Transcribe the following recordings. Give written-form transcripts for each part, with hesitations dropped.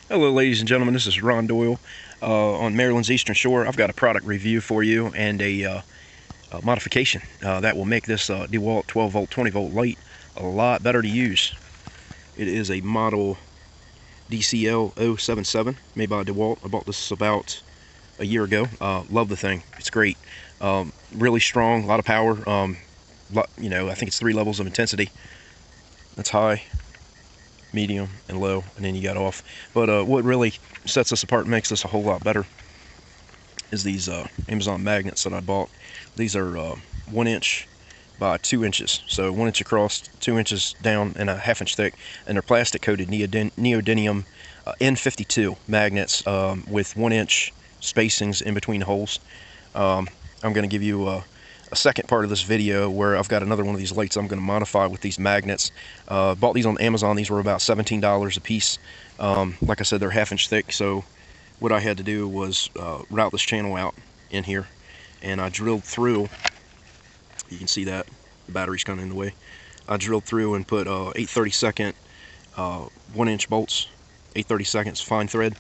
Hello ladies and gentlemen, this is Ron Doyle on Maryland's Eastern Shore. I've got a product review for you and a modification that will make this DeWalt 12 volt 20 volt light a lot better to use. It is a model DCL077 made by DeWalt. I bought this about a year ago. Love the thing. It's great. Really strong, a lot of power. I think it's 3 levels of intensity. That's high, medium, and low, and then you got off. But what really sets us apart and makes this a whole lot better is these Amazon magnets that I bought. These are 1 inch by 2 inches, so 1 inch across, 2 inches down, and a 1/2 inch thick, and they're plastic coated neodymium N52 magnets with 1 inch spacings in between holes. I'm going to give you a second part of this video where I've got another one of these lights I'm going to modify with these magnets. Bought these on Amazon. These were about $17 a piece. Like I said, they're 1/2 inch thick, so what I had to do was route this channel out in here, and I drilled through. You can see that the battery's kind of in the way. I drilled through and put 8/32 1 inch bolts, 8/32 fine thread,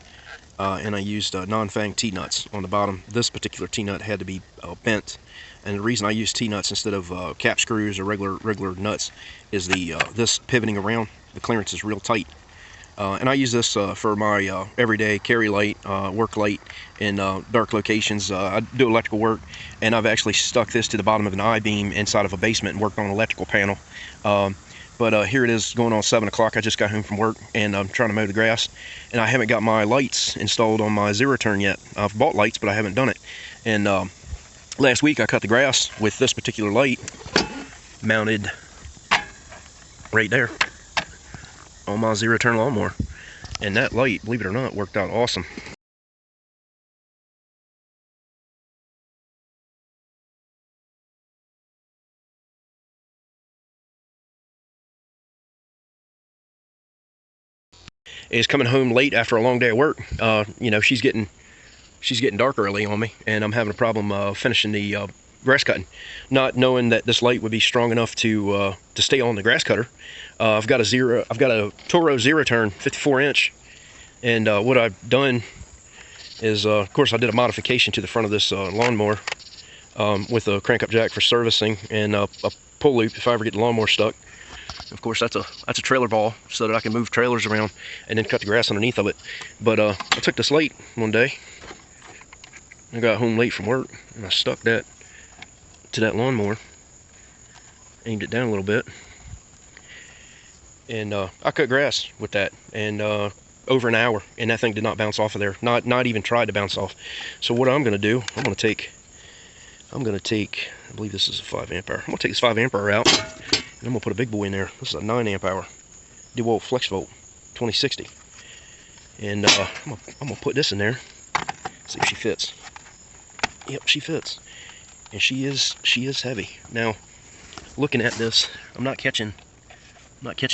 and I used non-fang T-nuts on the bottom. This particular T-nut had to be bent, and the reason I use T-nuts instead of cap screws or regular nuts is this pivoting around, the clearance is real tight. And I use this for my everyday carry light, work light in dark locations. I do electrical work, and I've actually stuck this to the bottom of an I-beam inside of a basement and worked on an electrical panel. But here it is going on 7 o'clock. I just got home from work, and I'm trying to mow the grass, and I haven't got my lights installed on my zero turn yet. I've bought lights, but I haven't done it. And last week I cut the grass with this particular light mounted right there on my zero turn lawnmower, and that light, believe it or not, worked out awesome. Is coming home late after a long day of work. She's getting dark early on me, and I'm having a problem finishing the grass cutting, not knowing that this light would be strong enough to stay on the grass cutter. I've got a Toro zero turn 54 inch, and what I've done is, of course, I did a modification to the front of this lawnmower with a crank up jack for servicing and a pull loop if I ever get the lawnmower stuck. Of course, that's a trailer ball so that I can move trailers around and then cut the grass underneath of it. But I took this light one day. I got home late from work, and I stuck that to that lawnmower, aimed it down a little bit, and I cut grass with that, and over an hour, and that thing did not bounce off of there. Not even tried to bounce off. So what I'm going to do, I'm going to take, I believe this is a 5 amp hour. I'm going to take this 5 amp hour out, and I'm going to put a big boy in there. This is a 9 amp hour DeWalt FlexVolt 2060, and I'm going to put this in there, see if she fits. Yep, she fits, and she is heavy. Now, looking at this, I'm not catching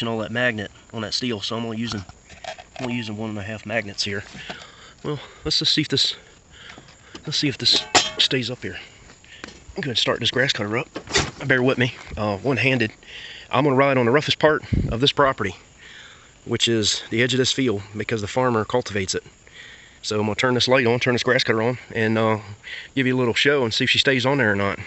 all that magnet on that steel, so I'm only using 1.5 magnets here. Well, let's see if this stays up here. I'm going to start this grass cutter up. Bear with me, one-handed. I'm going to ride on the roughest part of this property, which is the edge of this field, because the farmer cultivates it. So I'm going to turn this light on, turn this grass cutter on, and give you a little show and see if she stays on there or not.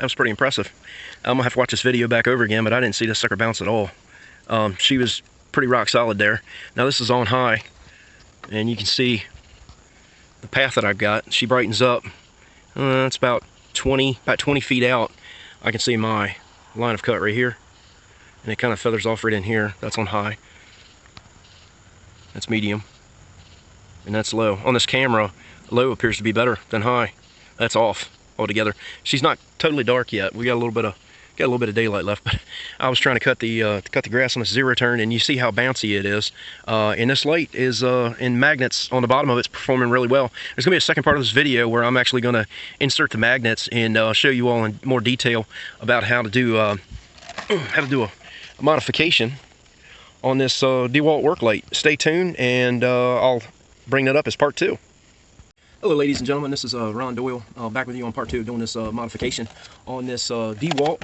was pretty impressive. I'm gonna have to watch this video back over again, but I didn't see this sucker bounce at all. She was pretty rock solid there. Now this is on high, and you can see the path that I've got. She brightens up. It's about 20 feet out. I can see my line of cut right here, and it kind of feathers off right in here. That's on high. That's medium, and that's low. On this camera, low appears to be better than high. That's off altogether. She's not totally dark yet. We got a little bit of daylight left, but I was trying to cut the grass on this zero turn, and you see how bouncy it is. And this light is in magnets on the bottom of it's performing really well. There's gonna be a second part of this video where I'm actually gonna insert the magnets and show you all in more detail about how to do a modification on this DeWalt work light. Stay tuned, and I'll bring that up as part 2. Hello ladies and gentlemen, this is Ron Doyle, back with you on part 2 of doing this modification on this DeWalt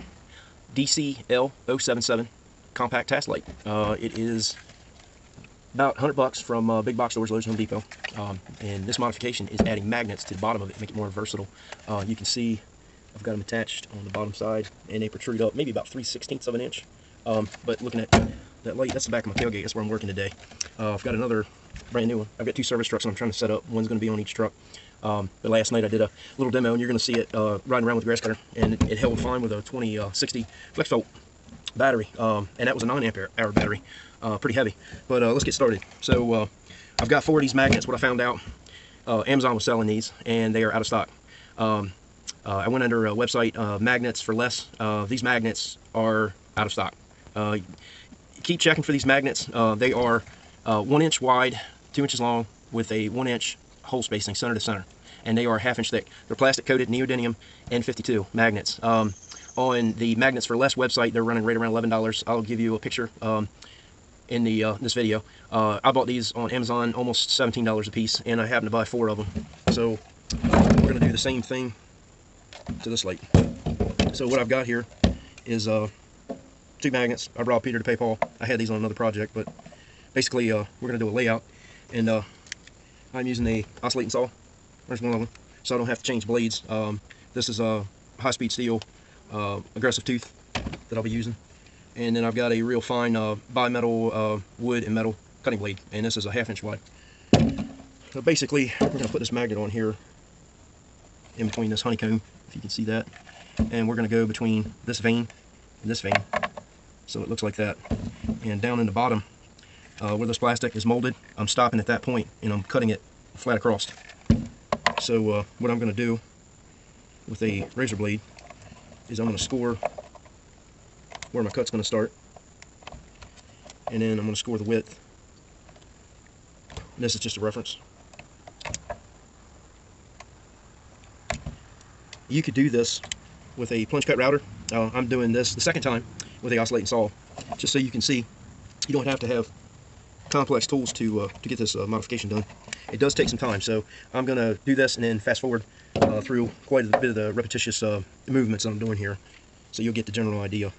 DCL077 compact task light. It is about $100 from big box stores, Lowe's, Home Depot, and this modification is adding magnets to the bottom of it to make it more versatile. You can see I've got them attached on the bottom side, and they protrude up maybe about 3/16 of an inch. But looking at that light, that's the back of my tailgate. That's where I'm working today. I've got another brand new one. I've got 2 service trucks I'm trying to set up. One's going to be on each truck. But last night I did a little demo, and you're going to see it riding around with the grass cutter, and it held fine with a 2060 flex volt battery, and that was a 9 ampere hour battery. Pretty heavy. But let's get started. So I've got 4 of these magnets. What I found out, Amazon was selling these, and they are out of stock. I went under a website, Magnets for Less. These magnets are out of stock. Keep checking for these magnets. They are 1 inch wide, 2 inches long, with a 1 inch hole spacing center to center, and they are 1/2 inch thick. They're plastic coated neodymium N52 magnets. On the Magnets for Less website, they're running right around $11. I'll give you a picture in the this video. I bought these on Amazon, almost $17 a piece, and I happened to buy 4 of them. So we're going to do the same thing to this light. So what I've got here is 2 magnets. I robbed Peter to pay Paul. I had these on another project, but basically we're going to do a layout, and I'm using a oscillating saw. There's one of them, so I don't have to change blades. This is a high-speed steel aggressive tooth that I'll be using, and then I've got a real fine bimetal wood and metal cutting blade, and this is a 1/2 inch wide. So basically we're going to put this magnet on here in between this honeycomb, if you can see that, and we're going to go between this vein and this vein, so it looks like that. And down in the bottom where this plastic is molded, I'm stopping at that point and I'm cutting it flat across. So what I'm going to do with a razor blade is I'm going to score where my cut's going to start, and then I'm going to score the width. And this is just a reference. You could do this with a plunge cut router. I'm doing this the second time with a oscillating saw, just so you can see you don't have to have complex tools to get this modification done. It does take some time, so I'm going to do this and then fast forward through quite a bit of the repetitious movements that I'm doing here, so you'll get the general idea.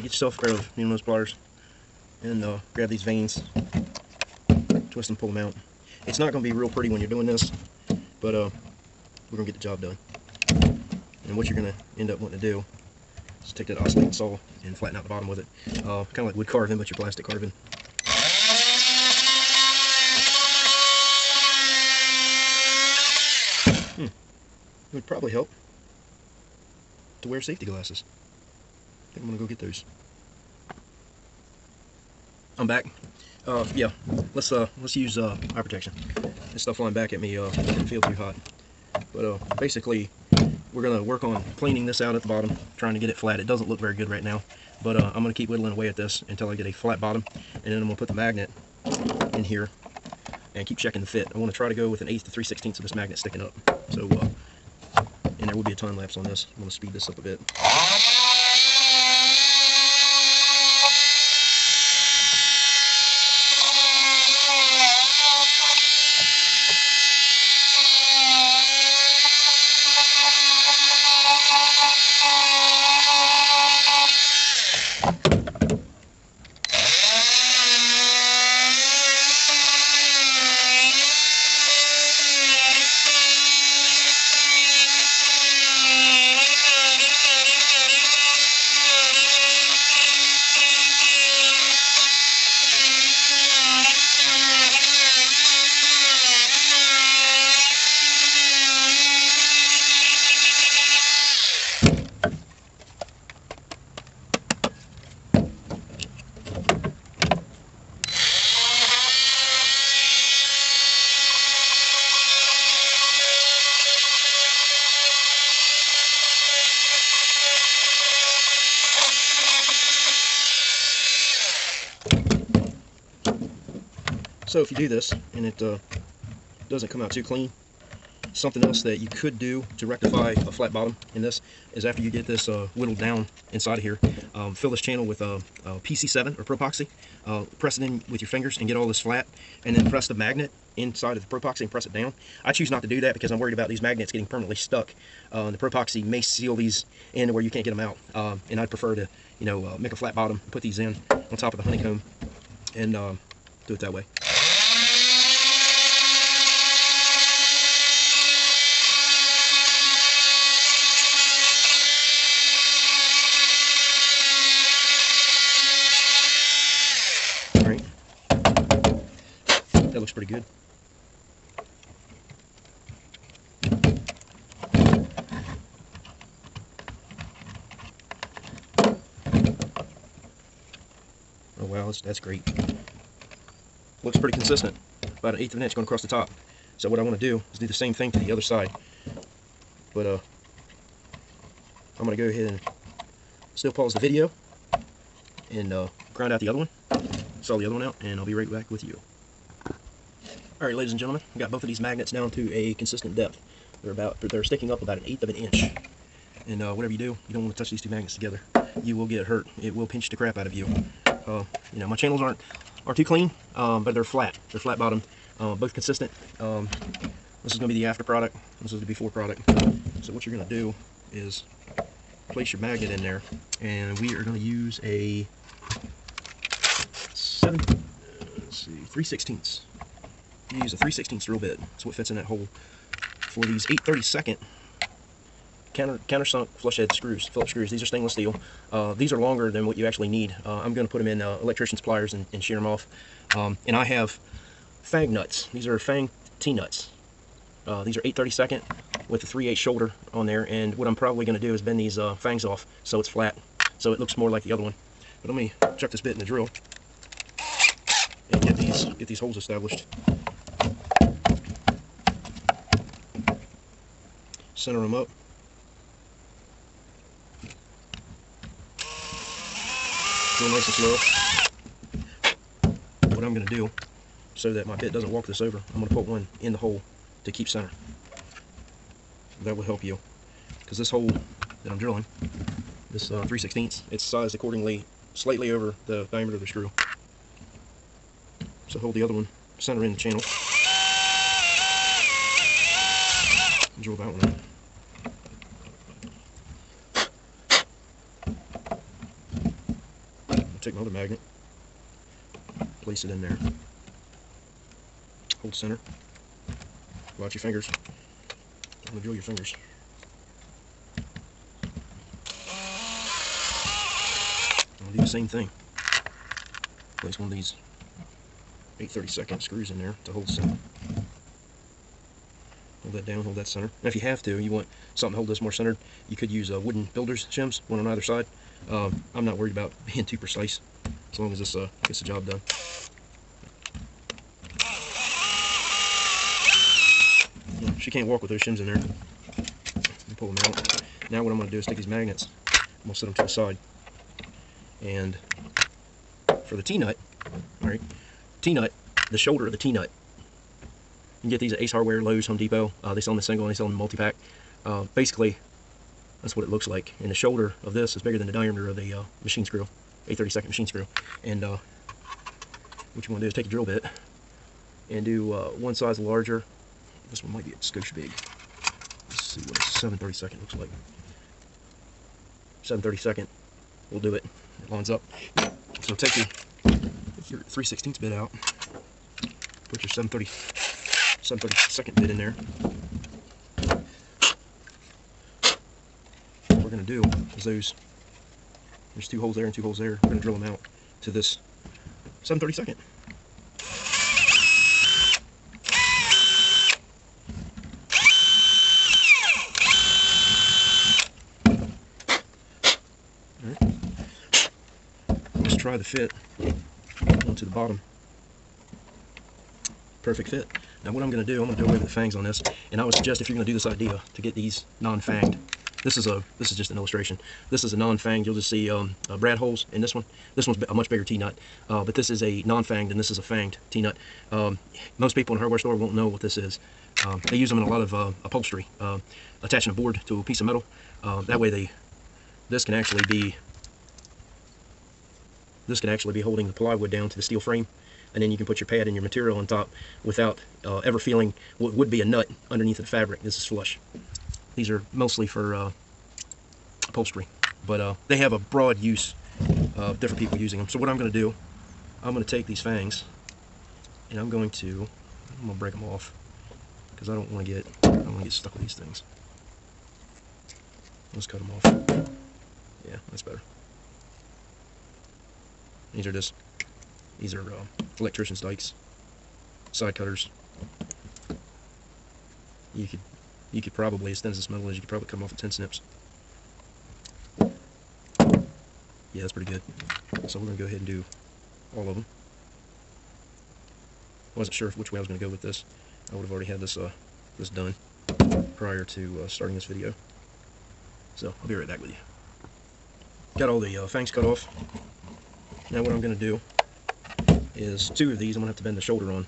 Get yourself a pair of those pliers and grab these veins, twist and pull them out. It's not going to be real pretty when you're doing this, but we're going to get the job done. And what you're going to end up wanting to do is take that oscillating saw and flatten out the bottom with it, kind of like wood carving, but you're plastic carving. It would probably help to wear safety glasses. I'm gonna go get those. I'm back. Yeah, let's use eye protection. This stuff flying back at me didn't feel too hot. But basically, we're gonna work on cleaning this out at the bottom, trying to get it flat. It doesn't look very good right now, but I'm gonna keep whittling away at this until I get a flat bottom, and then I'm gonna put the magnet in here and keep checking the fit. I want to try to go with 1/8 to 3/16 of this magnet sticking up. So, and there will be a time lapse on this. I'm gonna speed this up a bit. So if you do this and it doesn't come out too clean, something else that you could do to rectify a flat bottom in this is, after you get this whittled down inside of here, fill this channel with PC7 or Propoxy, press it in with your fingers and get all this flat, and then press the magnet inside of the Propoxy and press it down. I choose not to do that because I'm worried about these magnets getting permanently stuck. The Propoxy may seal these in where you can't get them out, and I'd prefer to, you know, make a flat bottom, put these in on top of the honeycomb, and do it that way. Alright, that looks pretty good. Oh wow, that's great. Looks pretty consistent. About 1/8 of an inch going across the top. So what I want to do is do the same thing to the other side. But I'm going to go ahead and still pause the video and grind out the other one. Saw the other one out, and I'll be right back with you. Alright, ladies and gentlemen, I got both of these magnets down to a consistent depth. They're sticking up about 1/8 of an inch. And whatever you do, you don't want to touch these two magnets together. You will get hurt. It will pinch the crap out of you. You know, my channels aren't too clean, but they're flat. They're flat bottom, both consistent. This is going to be the after product. This is the before product. So what you're going to do is place your magnet in there, and we are going to use a 3/16. You use a 3/16 drill bit. That's what fits in that hole for these 8/32 countersunk flush head screws, Phillips screws. These are stainless steel. These are longer than what you actually need. I'm going to put them in electrician's pliers and shear them off. And I have fang nuts. These are fang T-nuts. These are 8/32 with a 3/8 shoulder on there. And what I'm probably going to do is bend these fangs off so it's flat, so it looks more like the other one. But let me chuck this bit in the drill and get these holes established. Center them up. Real nice and slow. What I'm going to do, so that my bit doesn't walk this over, I'm going to put one in the hole to keep center. That will help you, because this hole that I'm drilling, this 3/16, it's sized accordingly, slightly over the diameter of the screw. So hold the other one center in the channel. Drill that one in. Take my other magnet, place it in there, hold center, watch your fingers, I'm going to drill your fingers. I'll do the same thing, place one of these 8/32 screws in there to hold center. Hold that down, hold that center. And if you have to, you want something to hold this more centered, you could use wooden builder's shims, one on either side. I'm not worried about being too precise as long as this gets the job done. Yeah, she can't walk with those shims in there. Pull them out. Now what I'm going to do is take these magnets, I'm going to set them to the side, and for the T-nut, alright, T-nut, the shoulder of the T-nut, you can get these at Ace Hardware, Lowe's, Home Depot. They sell them in single and they sell them in multi-pack. Basically, that's what it looks like. And the shoulder of this is bigger than the diameter of the machine screw, a 32nd machine screw. And what you want to do is take a drill bit and do one size larger. This one might be a skosh big. Let's see what a 7/32 looks like. 7/32 will do it. It lines up. So take your 3/16 bit out. Put your 7/32 bit in there. What we're going to do is there's 2 holes there and 2 holes there. We're going to drill them out to this 7/32. Let's try the fit onto the bottom. Perfect fit. Now what I'm going to do, I'm going to do away with the fangs on this, and I would suggest if you're going to do this idea to get these non-fanged. This is just an illustration. This is a non-fanged. You'll just see brad holes in this one. This one's a much bigger T-nut, but this is a non-fanged and this is a fanged T-nut. Most people in a hardware store won't know what this is. They use them in a lot of upholstery, attaching a board to a piece of metal. That way this can actually be holding the plywood down to the steel frame, and then you can put your pad and your material on top without ever feeling what would be a nut underneath the fabric. This is flush. These are mostly for upholstery, but they have a broad use of different people using them. So what I'm going to do, I'm going to take these fangs and I'm going to break them off because I don't want to get stuck with these things. Let's cut them off. Yeah, that's better. These are electrician's dikes, side cutters. You could probably, as thin as this metal is, you could probably cut them off with 10 snips. Yeah, that's pretty good. So we're going to go ahead and do all of them. I wasn't sure which way I was going to go with this. I would have already had this done prior to starting this video. So I'll be right back with you. Got all the fangs cut off. Now what I'm going to do is 2 of these I'm going to have to bend the shoulder on.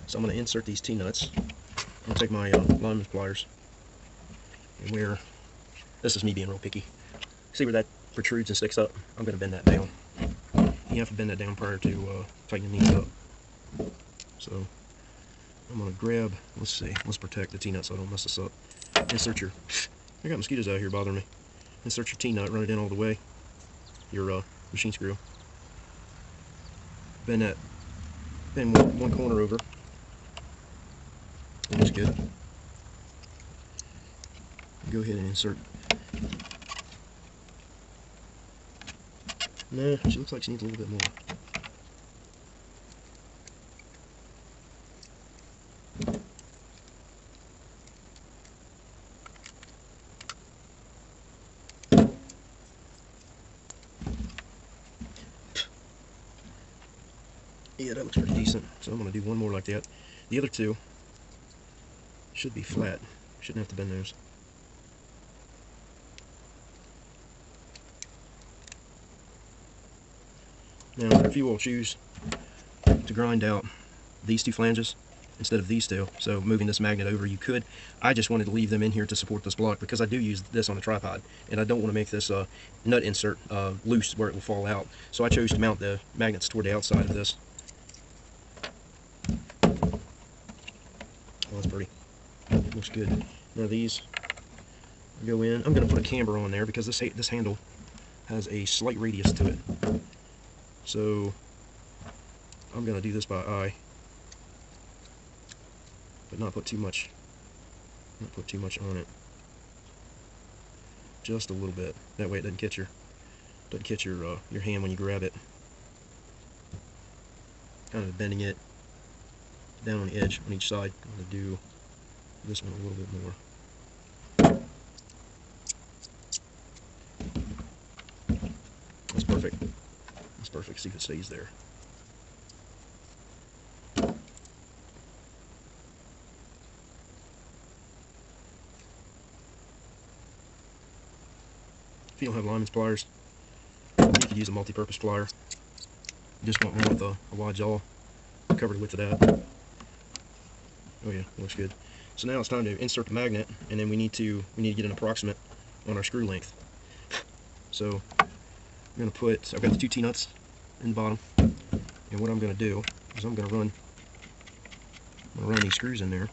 So I'm going to insert these T-nuts. I'm going to take my lineman's pliers and this is me being real picky. See where that protrudes and sticks up? I'm going to bend that down. You have to bend that down prior to tightening these up. So I'm going to grab, let's protect the T-nut so I don't mess this up. Insert your, I got mosquitoes out here bothering me. Insert your T-nut, run it in all the way, your machine screw. Bend one corner over. That's good. Go ahead and insert. Nah, she looks like she needs a little bit more. Yeah, that looks pretty decent. So I'm going to do one more like that. The other 2 should be flat. Shouldn't have to bend those. Now, if you will choose to grind out these 2 flanges instead of these 2, so moving this magnet over, you could. I just wanted to leave them in here to support this block because I do use this on a tripod, and I don't want to make this nut insert loose where it will fall out. So I chose to mount the magnets toward the outside of this. Oh, that's pretty. Looks good. Now these go in. I'm going to put a camber on there because this handle has a slight radius to it. So I'm going to do this by eye, but not put too much. Not put too much on it. Just a little bit. That way it doesn't catch your hand when you grab it. Kind of bending it down on the edge on each side. I'm going to do this one a little bit more. perfect. See if it stays there. If you don't have lineman's pliers, you could use a multi-purpose plier. You just want one with a wide jaw, cover the width of that. Oh yeah, looks good. So now it's time to insert the magnet, and then we need to get an approximate on our screw length. So I'm gonna put, I've got the 2 T-nuts in the bottom, and what I'm gonna do is I'm gonna run these screws in there.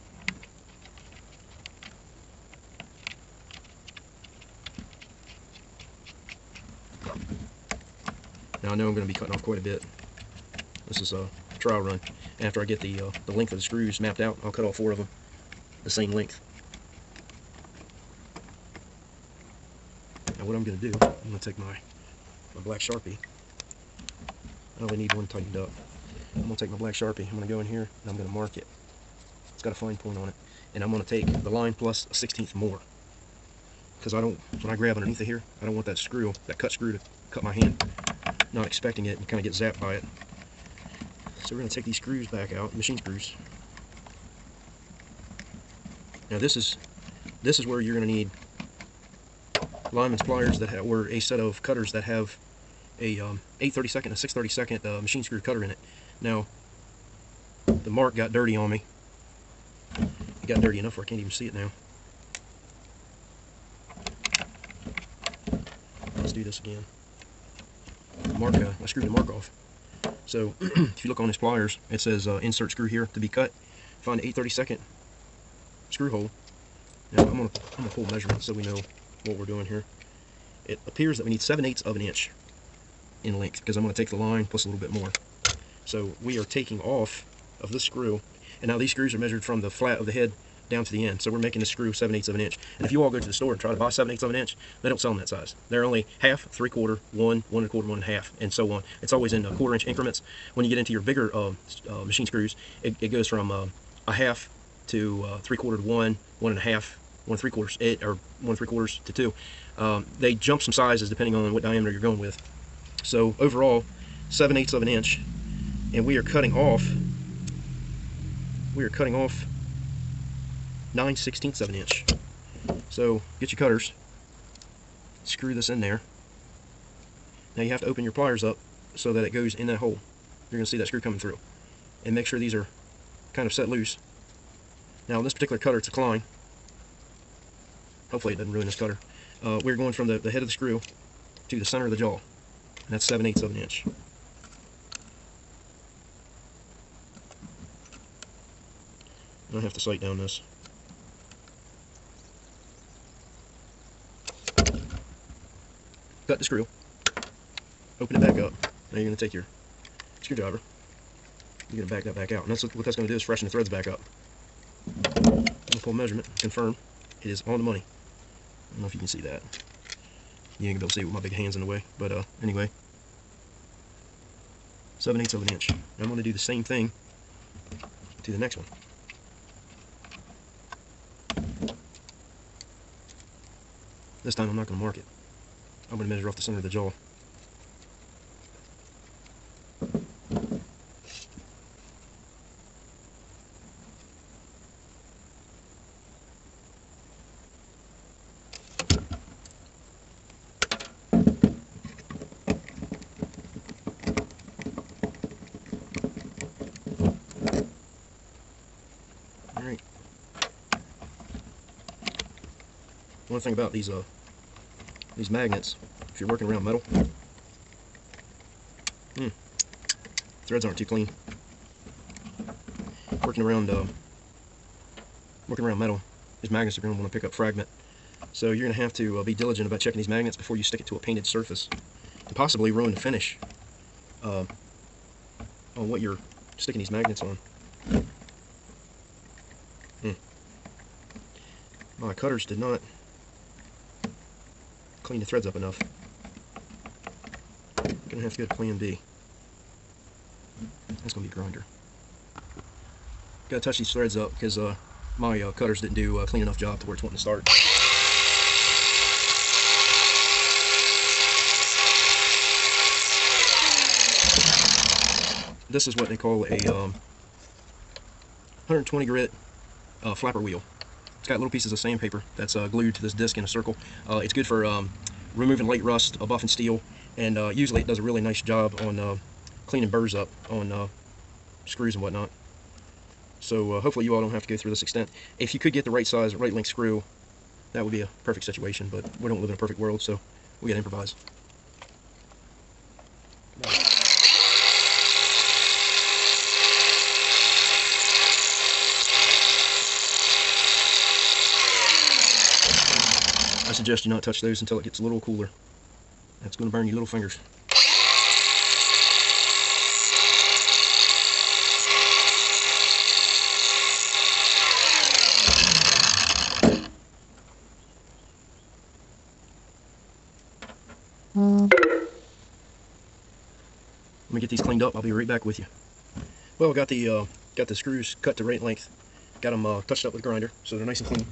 Now I know I'm going to be cutting off quite a bit. This is a trial run. After I get the length of the screws mapped out, I'll cut all 4 of them the same length. Now what I'm going to do, I'm going to take my black Sharpie. I only need one tightened up. I'm going to take my black Sharpie, I'm going to go in here, and I'm going to mark it. It's got a fine point on it. And I'm going to take the line plus a 1/16 more. Because I don't, when I grab underneath of here, I don't want that screw, that cut screw, to cut my hand. Not expecting it and kind of get zapped by it. So we're going to take these screws back out, machine screws. Now this is where you're going to need lineman's pliers that or a set of cutters that have a 8/32 and a 6/32 machine screw cutter in it. Now the mark got dirty on me. It got dirty enough where I can't even see it now. Let's do this again. I screwed the mark off. So if you look on his pliers, it says insert screw here to be cut. Find the 8/32 screw hole. Now I'm gonna pull measurements so we know what we're doing here. It appears that we need 7/8 of an inch in length, because I'm going to take the line plus a little bit more. So we are taking off of this screw, and now these screws are measured from the flat of the head down to the end. So we're making the screw 7/8 of an inch. And if you all go to the store and try to buy 7/8 of an inch, they don't sell them that size. They're only 1/2, 3/4, 1, 1 1/4, 1 1/2, and so on. It's always in 1/4 inch increments. When you get into your bigger machine screws, it goes from 1/2 to 3/4 to 1, 1 1/2, 1 3/4, or 1 3/4 to 2. They jump some sizes depending on what diameter you're going with. So overall, 7/8 of an inch, and we are cutting off 9/16 of an inch. So get your cutters, screw this in there. Now you have to open your pliers up so that it goes in that hole. You're going to see that screw coming through. And make sure these are kind of set loose. Now this particular cutter, it's a Klein. Hopefully it doesn't ruin this cutter. We're going from the head of the screw to the center of the jaw. And that's 7/8 of an inch. I have to sight down this. Cut the screw, open it back up. Now you're going to take your screwdriver, you're going to back that back out, and that's what that's going to do, is freshen the threads back up. I'm going to pull measurement, confirm it is on the money. I don't know if you can see that. You ain't going to be able to see it with my big hands in the way, but anyway, 7/8 of an inch. Now I'm going to do the same thing to the next one. This time I'm not going to mark it. I'm going to measure off the center of the jaw. Alright. One thing about these magnets, if you're working around metal, threads aren't too clean. Working around metal, these magnets are going to want to pick up fragment. So you're going to have to be diligent about checking these magnets before you stick it to a painted surface, and possibly ruin the finish on what you're sticking these magnets on. My cutters did not clean the threads up enough. I'm gonna have to go to plan B. That's gonna be a grinder. Gotta touch these threads up because my cutters didn't do a clean enough job to where it's wanting to start. this is what they call a 120 grit flapper wheel. It's got little pieces of sandpaper that's glued to this disc in a circle. It's good for removing late rust, buffing steel, and usually it does a really nice job on cleaning burrs up on screws and whatnot. So hopefully you all don't have to go through this extent. If you could get the right size, right length screw, that would be a perfect situation, but we don't live in a perfect world, so we gotta improvise. I suggest you not touch those until it gets a little cooler. That's going to burn your little fingers. Let me get these cleaned up. I'll be right back with you. Well, got the screws cut to right length. Got them touched up with a grinder, so they're nice and clean.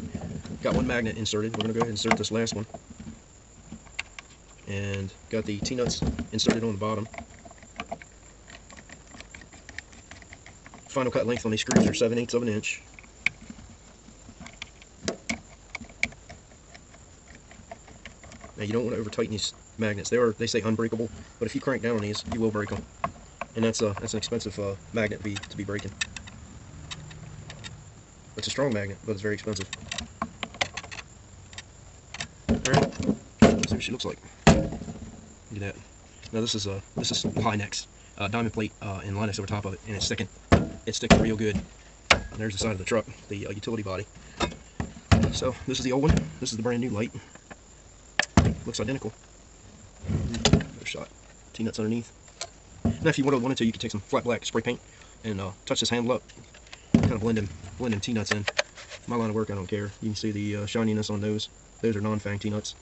Got one magnet inserted. We're going to go ahead and insert this last one. And got the T-nuts inserted on the bottom. Final cut length on these screws are 7/8 of an inch. Now you don't want to over tighten these magnets. They say unbreakable, but if you crank down on these, you will break them. And that's an expensive magnet to be breaking. It's a strong magnet, but it's very expensive. Alright, let's see what she looks like. Look at that. Now this is Line-X diamond plate and Line-X over top of it, and it's sticking. It's sticking real good. And there's the side of the truck, the utility body. So this is the old one. This is the brand new light. Looks identical. Another shot. T-nuts underneath. Now if you wanted to, you could take some flat black spray paint and touch this handle up. Kind of blend them T-nuts in. My line of work, I don't care. You can see the shininess on those. Those are non-fang T-nuts.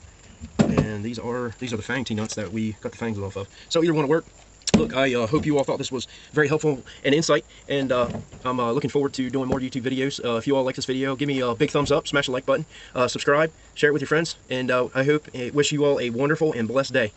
And these are the fang T-nuts that we cut the fangs off of. So either one will work. Look, I hope you all thought this was very helpful and insight, and I'm looking forward to doing more YouTube videos. If you all like this video, give me a big thumbs up, smash the like button, subscribe, share it with your friends, and I wish you all a wonderful and blessed day.